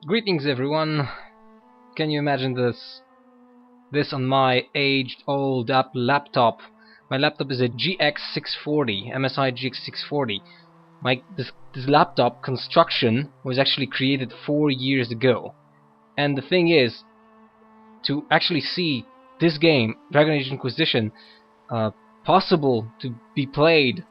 Greetings everyone. Can you imagine this? This on my aged-old laptop. My laptop is a GX640, MSI GX640. This laptop construction was actually created 4 years ago. And the thing is, to actually see this game, Dragon Age Inquisition, possible to be played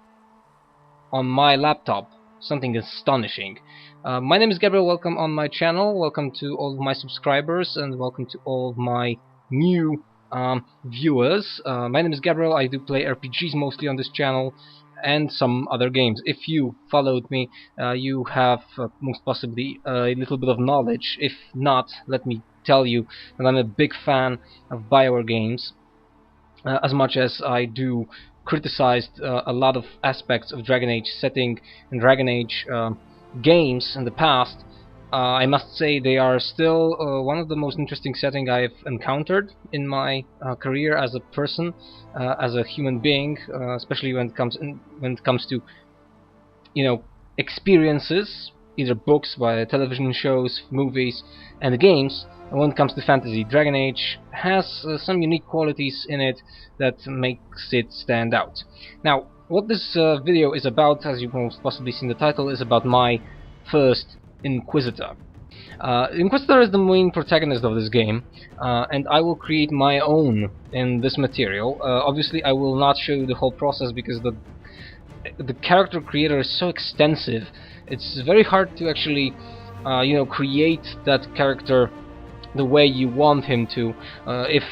on my laptop, something astonishing. My name is Gabriel, welcome on my channel, welcome to all of my subscribers, and welcome to all of my new viewers. My name is Gabriel, I do play RPGs mostly on this channel, and some other games. If you followed me, you have most possibly a little bit of knowledge. If not, let me tell you that I'm a big fan of BioWare games, as much as I do criticized a lot of aspects of Dragon Age setting and Dragon Age games in the past. I must say they are still one of the most interesting settings I've encountered in my career as a person, as a human being, especially when it comes to, you know, experiences, either books, by television shows, movies, and games. And when it comes to fantasy, Dragon Age has some unique qualities in it that makes it stand out. Now, what this video is about, as you've most possibly seen the title, is about my first Inquisitor. Inquisitor is the main protagonist of this game, and I will create my own in this material. Obviously, I will not show you the whole process because the character creator is so extensive. It's very hard to actually create that character the way you want him to. If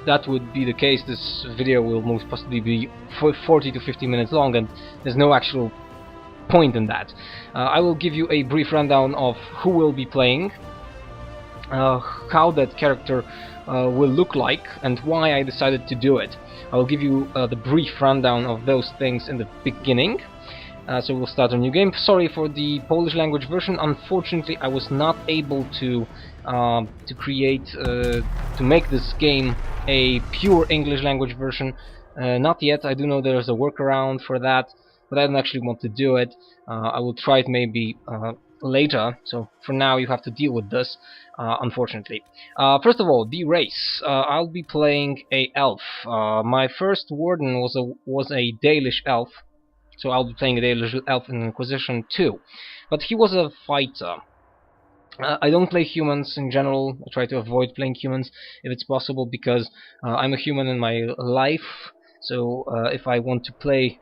that would be the case, this video will most possibly be 40 to 50 minutes long, and there's no actual point in that. I will give you a brief rundown of who will be playing, how that character will look like, and why I decided to do it. I will give you the brief rundown of those things in the beginning. So we'll start a new game. Sorry for the Polish language version. Unfortunately, I was not able to make this game a pure English language version. Not yet. I do know there's a workaround for that, but I don't actually want to do it. I will try it maybe later. So for now, you have to deal with this, unfortunately. First of all, the race. I'll be playing a elf. My first warden was a Dalish elf. So I'll be playing a Dalish elf in Inquisition 2. But he was a fighter. I don't play humans in general. I try to avoid playing humans if it's possible, because I'm a human in my life. So if I want to play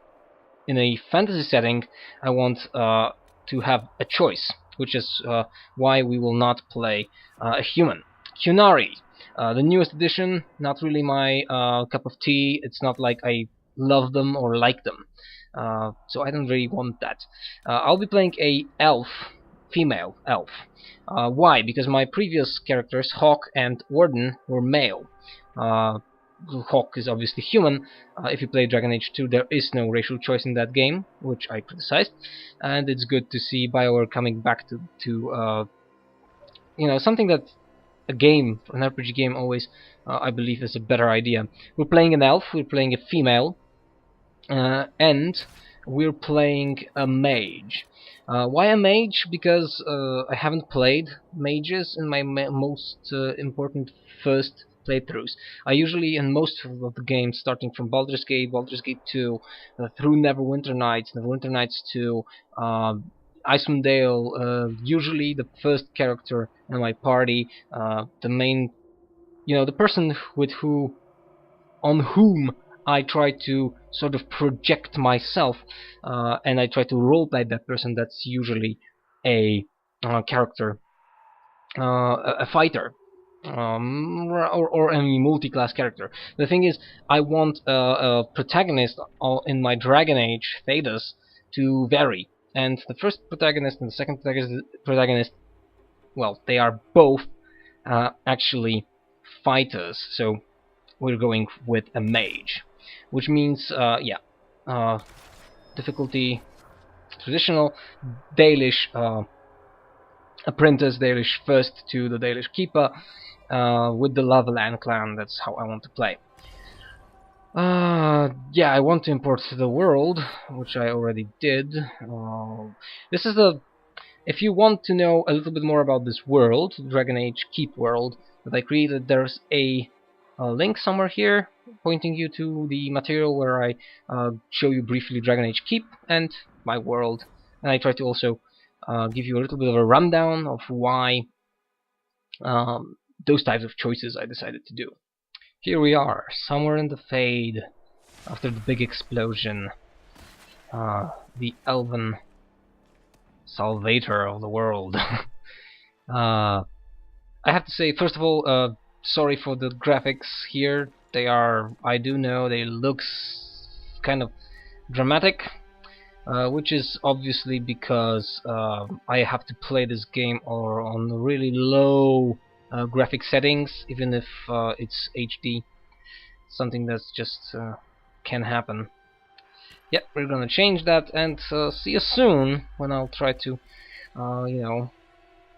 in a fantasy setting, I want to have a choice, which is why we will not play a human. Qunari, the newest edition, not really my cup of tea. It's not like I love them or like them. So I don't really want that. I'll be playing a elf, female elf. Why? Because my previous characters, Hawk and Warden, were male. Hawk is obviously human. If you play Dragon Age 2, there is no racial choice in that game, which I criticized, and it's good to see BioWare coming back to something that an RPG game always, I believe, is a better idea. We're playing an elf, we're playing a female, and we're playing a mage. Why a mage? Because I haven't played mages in my most important first playthroughs. I usually, in most of the games, starting from Baldur's Gate 2, through Neverwinter Nights 2, Icewind Dale, usually the first character in my party, the main, the person on whom I try to sort of project myself, and I try to roleplay that person. That's usually a character, a fighter, or any multi-class character. The thing is, I want a protagonist in my Dragon Age Thedas to vary. And the first protagonist and the second protagonist, well, they are both actually fighters. So we're going with a mage, which means, difficulty traditional, Dalish apprentice, Dalish first to the Dalish keeper, with the Lavellan clan. That's how I want to play. I want to import the world, which I already did. This is If you want to know a little bit more about this world, Dragon Age Keep world that I created, there's a link somewhere here pointing you to the material where I show you briefly Dragon Age Keep and my world, and I try to also give you a little bit of a rundown of why those types of choices I decided to do. Here we are, somewhere in the Fade, after the big explosion, the elven salvator of the world. I have to say, first of all, sorry for the graphics here. They are, I do know, they look kind of dramatic, which is obviously because I have to play this game on really low graphic settings, even if it's HD. Something that's just can happen. Yep, we're gonna change that, and see you soon when I'll try to, you know,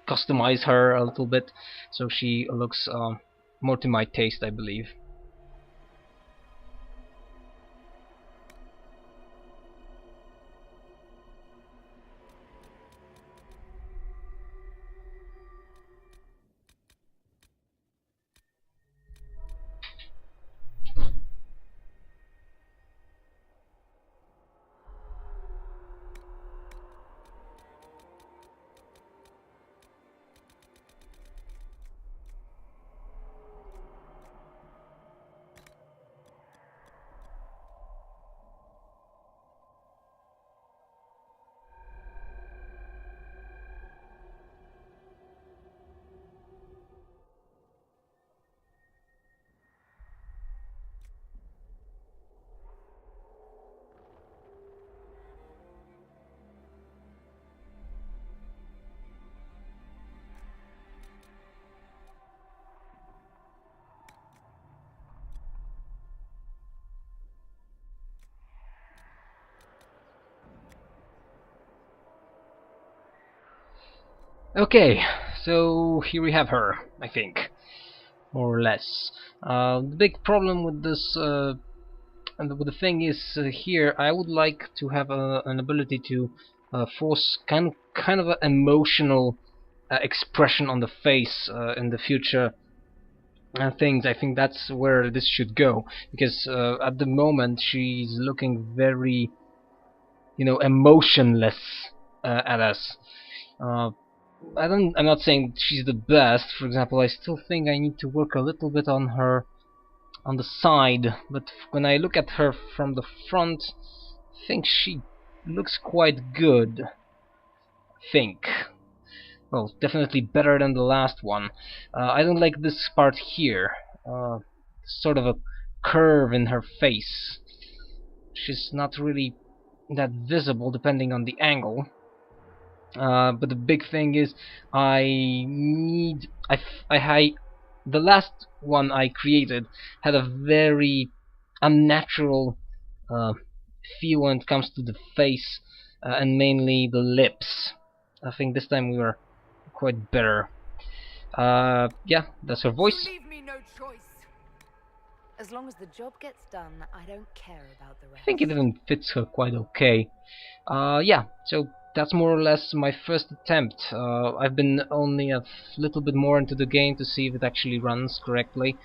customize her a little bit so she looks more to my taste, I believe. Okay, so here we have her, I think, more or less. The big problem with this, and with the thing is, here I would like to have an ability to force kind of an emotional expression on the face in the future things. I think that's where this should go, because at the moment she's looking very, you know, emotionless at us. I'm not saying she's the best. For example, I still think I need to work a little bit on her on the side, but when I look at her from the front, I think she looks quite good. Well, definitely better than the last one. I don't like this part here. Sort of a curve in her face. She's not really that visible depending on the angle. But the big thing is, the last one I created had a very unnatural feel when it comes to the face and mainly the lips. I think this time we were quite better. Yeah, that's her voice. You leave me no choice. As long as the job gets done, I don't care about the rest. I think it even fits her quite okay. Yeah, so that's more or less my first attempt. I've been only a little bit more into the game to see if it actually runs correctly.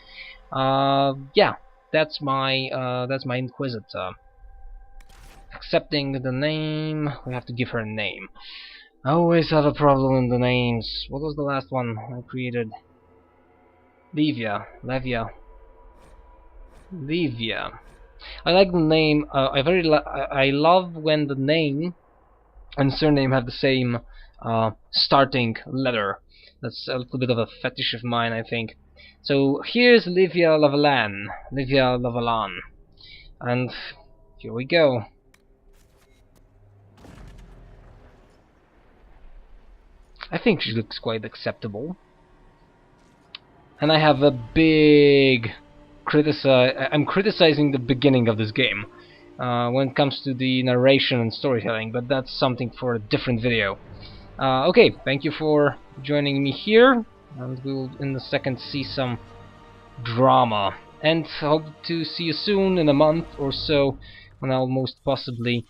Yeah, that's my Inquisitor. Accepting the name, we have to give her a name. I always have a problem with the names. What was the last one I created? Livia. I like the name. I love when the name and surname have the same starting letter. That's a little bit of a fetish of mine, I think. So here's Livia Lavellan, and here we go. I think she looks quite acceptable, and I have a big I'm criticizing the beginning of this game when it comes to the narration and storytelling, but that's something for a different video. Okay, thank you for joining me here, and we will in a second see some drama, and hope to see you soon in a month or so when I'll most possibly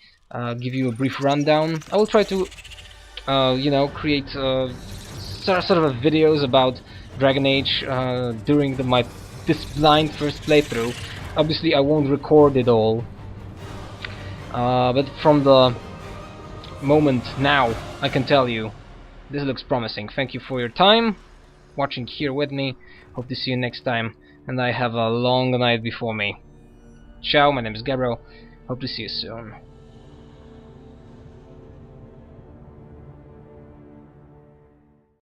give you a brief rundown. I will try to you know, create sort of videos about Dragon Age during this blind first playthrough. Obviously, I won't record it all, but from the moment now, I can tell you this looks promising. Thank you for your time watching here with me. Hope to see you next time, and I have a long night before me. Ciao, my name is Gabriel. Hope to see you soon.